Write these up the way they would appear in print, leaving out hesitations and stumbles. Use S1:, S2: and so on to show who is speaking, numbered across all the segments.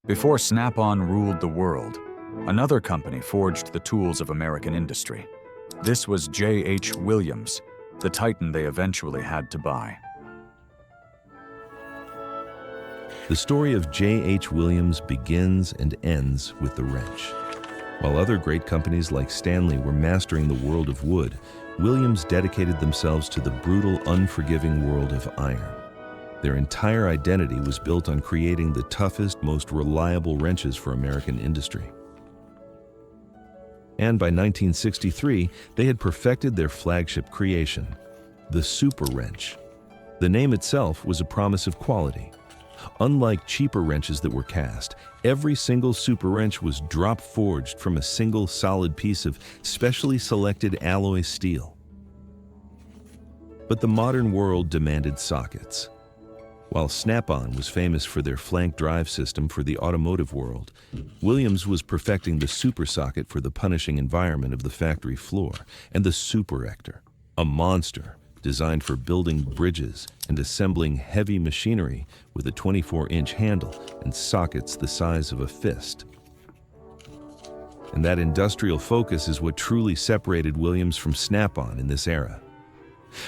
S1: Before Snap-on ruled the world, another company forged the tools of American industry. This was J.H. Williams, the titan they eventually had to buy.
S2: The story of J.H. Williams begins and ends with the wrench. While other great companies like Stanley were mastering the world of wood, Williams dedicated themselves to the brutal, unforgiving world of iron. Their entire identity was built on creating the toughest, most reliable wrenches for American industry. And by 1963, they had perfected their flagship creation, the Superwrench. The name itself was a promise of quality. Unlike cheaper wrenches that were cast, every single Superwrench was drop-forged from a single solid piece of specially selected alloy steel. But the modern world demanded sockets. While Snap-on was famous for their flank drive system for the automotive world, Williams was perfecting the Supersocket for the punishing environment of the factory floor, and the Superrector, a monster designed for building bridges and assembling heavy machinery with a 24-inch handle and sockets the size of a fist. And that industrial focus is what truly separated Williams from Snap-on in this era.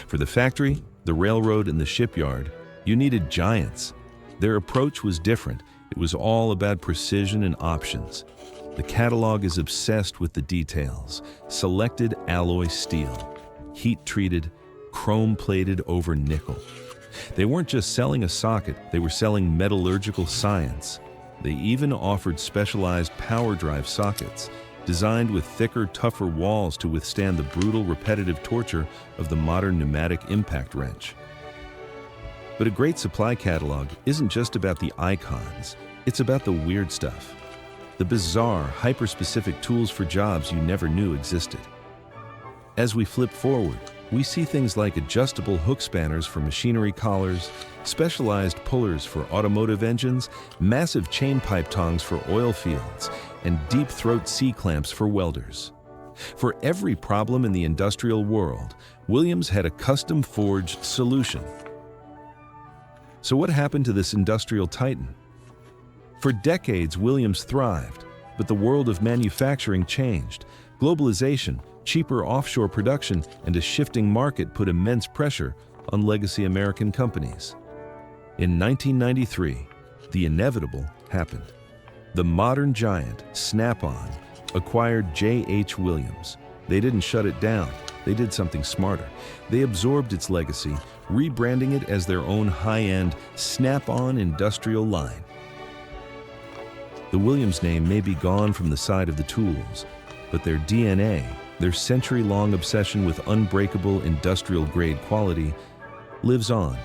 S2: For the factory, the railroad, and the shipyard, you needed giants. Their approach was different. It was all about precision and options. The catalog is obsessed with the details. Selected alloy steel, heat-treated, chrome-plated over nickel. They weren't just selling a socket, they were selling metallurgical science. They even offered specialized power drive sockets, designed with thicker, tougher walls to withstand the brutal, repetitive torture of the modern pneumatic impact wrench. But a great supply catalog isn't just about the icons, it's about the weird stuff. The bizarre, hyper-specific tools for jobs you never knew existed. As we flip forward, we see things like adjustable hook spanners for machinery collars, specialized pullers for automotive engines, massive chain pipe tongs for oil fields, and deep throat C-clamps for welders. For every problem in the industrial world, Williams had a custom-forged solution. So what happened to this industrial titan? For decades, Williams thrived, but the world of manufacturing changed. Globalization, cheaper offshore production, and a shifting market put immense pressure on legacy American companies. In 1993, the inevitable happened. The modern giant, Snap-on, acquired J.H. Williams. They didn't shut it down. They did something smarter. They absorbed its legacy, rebranding it as their own high-end Snap-on industrial line. The Williams name may be gone from the side of the tools, but their DNA, their century-long obsession with unbreakable industrial-grade quality, lives on